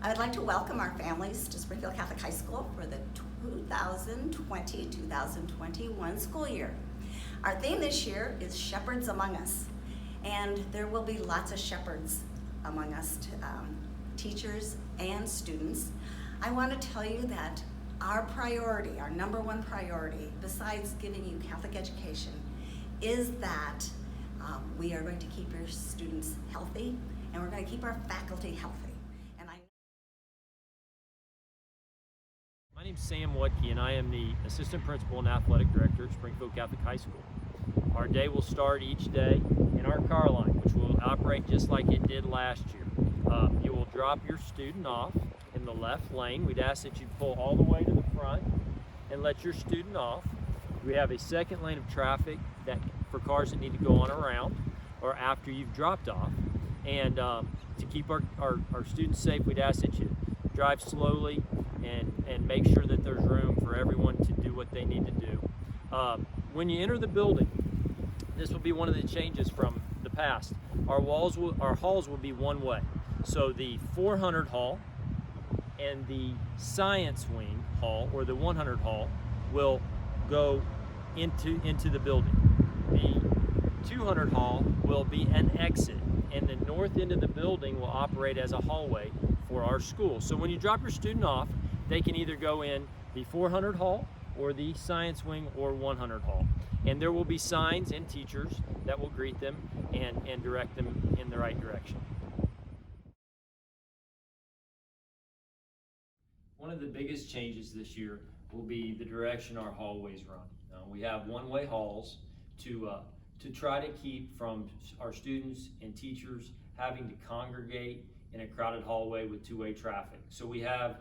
I would like to welcome our families to Springfield Catholic High School for the 2020-2021 school year. Our theme this year is Shepherds Among Us, and there will be lots of shepherds among us, teachers and students. I want to tell you that our priority, our number one priority, besides giving you Catholic education, is that we are going to keep your students healthy, and we're going to keep our faculty healthy. My name is Sam Wutke, and I am the Assistant Principal and Athletic Director at Springfield Catholic High School. Our day will start each day in our car line, which will operate just like it did last year. You will drop your student off in the left lane. We'd ask that you pull all the way to the front and let your student off. We have a second lane of traffic for cars that need to go on around or after you've dropped off. And to keep our students safe, we'd ask that you drive slowly and make sure that there's room for everyone to do what they need to do. When you enter the building, this will be one of the changes from the past. Our halls will be one way. So the 400 hall and the science wing hall, or the 100 hall, will go into the building. The 200 hall will be an exit, and the north end of the building will operate as a hallway for our school. So when you drop your student off, they can either go in the 400 hall or the science wing or 100 hall. And there will be signs and teachers that will greet them and direct them in the right direction. One of the biggest changes this year will be the direction our hallways run. We have one-way halls to try to keep from our students and teachers having to congregate in a crowded hallway with two-way traffic. So we have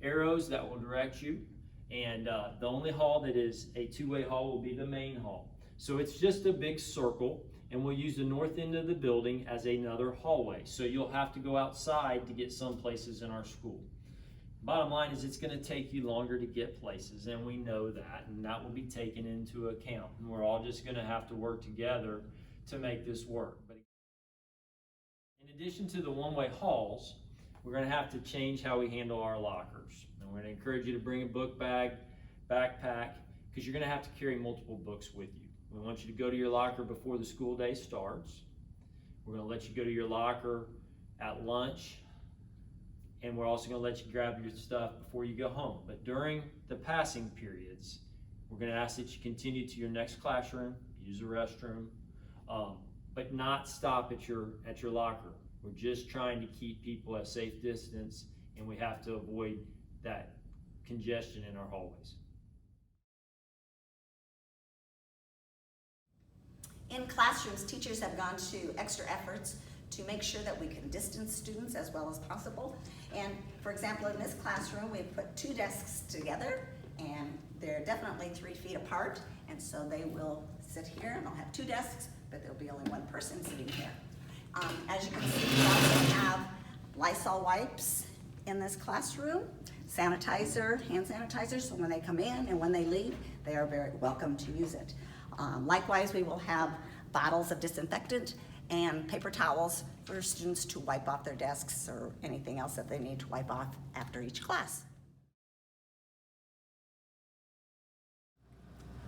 arrows that will direct you, and the only hall that is a two-way hall will be the main hall. So it's just a big circle, and we'll use the north end of the building as another hallway. So you'll have to go outside to get some places in our school. Bottom line is it's going to take you longer to get places, and we know that, and that will be taken into account. And we're all just going to have to work together to make this work. But in addition to the one-way halls, we're going to have to change how we handle our lockers. And we're going to encourage you to bring a book bag, backpack, because you're going to have to carry multiple books with you. We want you to go to your locker before the school day starts. We're going to let you go to your locker at lunch, and we're also going to let you grab your stuff before you go home. But during the passing periods, we're going to ask that you continue to your next classroom, use the restroom, but not stop at your locker. We're just trying to keep people at safe distance, and we have to avoid that congestion in our hallways. In classrooms, teachers have gone to extra efforts to make sure that we can distance students as well as possible. And for example, in this classroom, we've put two desks together, and they're definitely 3 feet apart. And so they will sit here, and they'll have two desks, but there'll be only one person sitting here. As you can see, we also have Lysol wipes in this classroom, sanitizer, hand sanitizer, so when they come in and when they leave, they are very welcome to use it. Likewise, we will have bottles of disinfectant and paper towels for students to wipe off their desks or anything else that they need to wipe off after each class.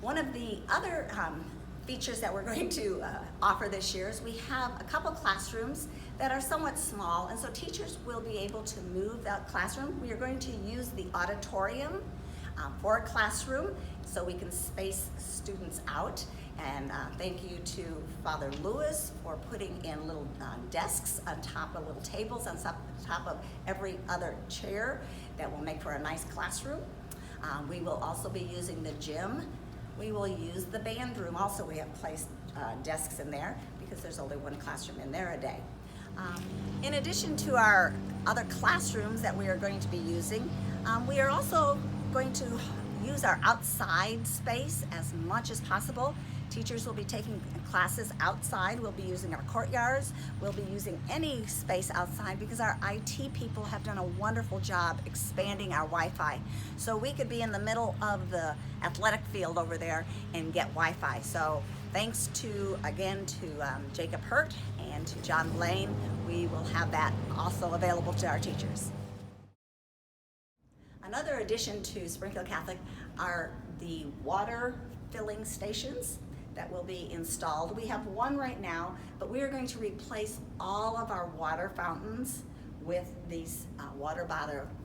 One of the other features that we're going to offer this year is we have a couple classrooms that are somewhat small, and so teachers will be able to move that classroom. We are going to use the auditorium for a classroom so we can space students out. And thank you to Father Lewis for putting in little desks on top of little tables on top of every other chair that will make for a nice classroom. We will also be using the gym. We will use the band room also. We have placed desks in there because there's only one classroom in there a day. In addition to our other classrooms that we are going to be using, we are also going to use our outside space as much as possible. Teachers will be taking classes outside. We'll be using our courtyards. We'll be using any space outside because our IT people have done a wonderful job expanding our Wi-Fi. So we could be in the middle of the athletic field over there and get Wi-Fi. So thanks to, again, to Jacob Hurt and to John Blaine, we will have that also available to our teachers. Another addition to Springfield Catholic are the water filling stations that will be installed. We have one right now, but we are going to replace all of our water fountains with these water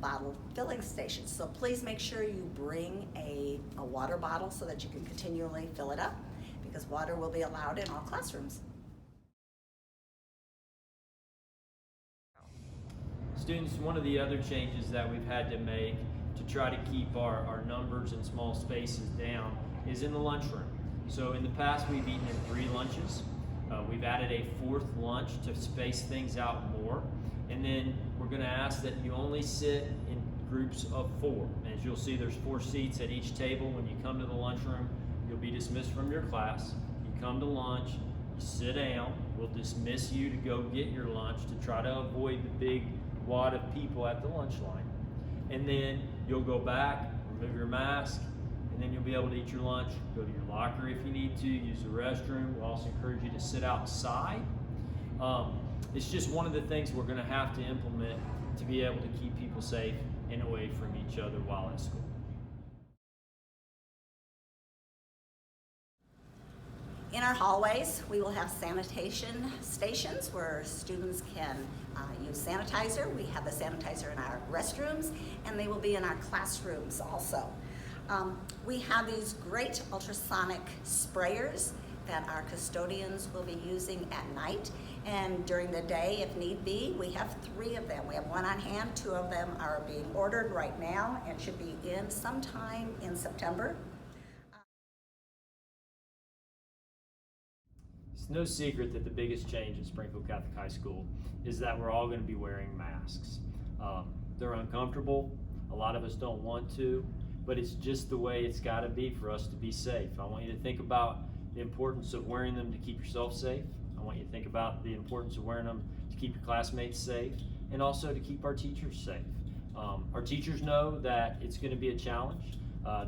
bottle filling stations. So please make sure you bring a water bottle so that you can continually fill it up, because water will be allowed in all classrooms. Students, one of the other changes that we've had to make to try to keep our numbers and small spaces down is in the lunchroom. So in the past, we've eaten in 3 lunches. We've added a 4th lunch to space things out more. And then we're going to ask that you only sit in groups of 4. As you'll see, there's 4 seats at each table. When you come to the lunchroom, you'll be dismissed from your class. You come to lunch, you sit down. We'll dismiss you to go get your lunch to try to avoid the big wad of people at the lunch line. And then you'll go back, remove your mask, and then you'll be able to eat your lunch, go to your locker if you need to, use the restroom. We'll also encourage you to sit outside. It's just one of the things we're going to have to implement to be able to keep people safe and away from each other while at school. In our hallways, we will have sanitation stations where students can use sanitizer. We have the sanitizer in our restrooms, and they will be in our classrooms also. We have these great ultrasonic sprayers that our custodians will be using at night, and during the day, if need be, we have 3 of them. We have 1 on hand, 2 of them are being ordered right now and should be in sometime in September. It's no secret that the biggest change in Springfield Catholic High School is that we're all going to be wearing masks. They're uncomfortable. A lot of us don't want to, but it's just the way it's got to be for us to be safe. I want you to think about the importance of wearing them to keep yourself safe. I want you to think about the importance of wearing them to keep your classmates safe, and also to keep our teachers safe. Our teachers know that it's going to be a challenge.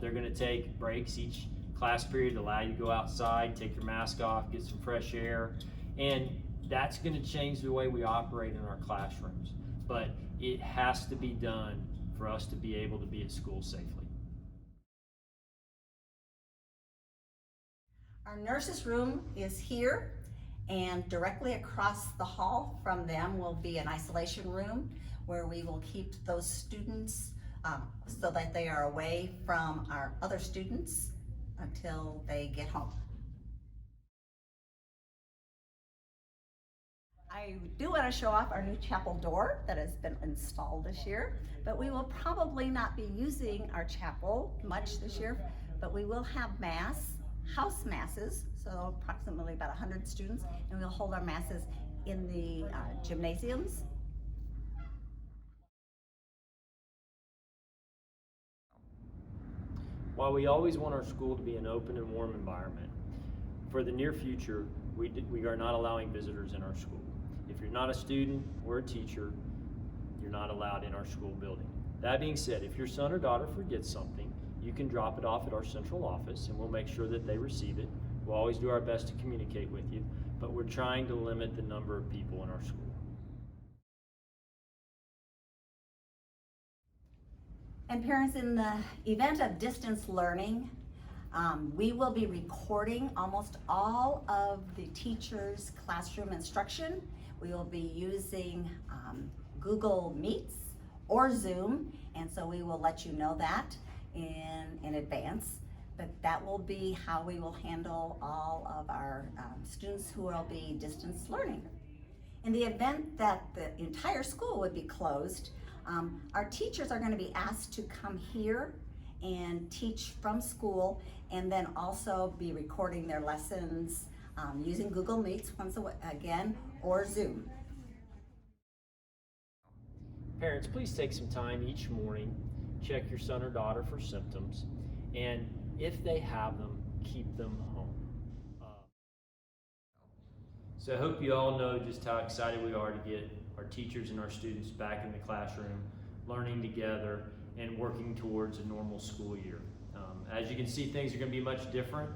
They're going to take breaks each class period to allow you to go outside, take your mask off, get some fresh air, and that's going to change the way we operate in our classrooms. But it has to be done for us to be able to be at school safely. Our nurses' room is here, and directly across the hall from them will be an isolation room where we will keep those students so that they are away from our other students until they get home. I do want to show off our new chapel door that has been installed this year, but we will probably not be using our chapel much this year, but we will have house masses, so approximately about 100 students, and we'll hold our masses in the gymnasiums. While we always want our school to be an open and warm environment, for the near future, we are not allowing visitors in our school. If you're not a student or a teacher, you're not allowed in our school building. That being said, if your son or daughter forgets something, you can drop it off at our central office and we'll make sure that they receive it. We'll always do our best to communicate with you, but we're trying to limit the number of people in our school. And parents, in the event of distance learning, we will be recording almost all of the teachers' classroom instruction. We will be using Google Meets or Zoom, and so we will let you know that in advance. But that will be how we will handle all of our students who will be distance learning. In the event that the entire school would be closed, our teachers are going to be asked to come here and teach from school, and then also be recording their lessons using Google Meets once again, or Zoom. Parents, please take some time each morning, check your son or daughter for symptoms, and if they have them, keep them home. So I hope you all know just how excited we are to get our teachers and our students back in the classroom, learning together and working towards a normal school year. As you can see, things are going to be much different.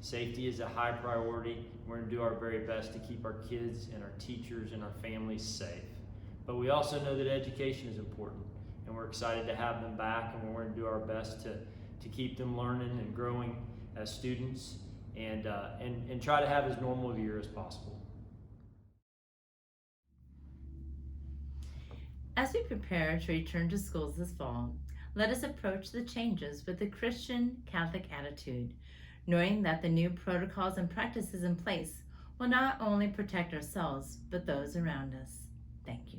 Safety is a high priority. We're going to do our very best to keep our kids and our teachers and our families safe. But we also know that education is important, and we're excited to have them back, and we're going to do our best to keep them learning and growing as students, and try to have as normal a year as possible. As we prepare to return to schools this fall, let us approach the changes with a Christian Catholic attitude, knowing that the new protocols and practices in place will not only protect ourselves, but those around us. Thank you.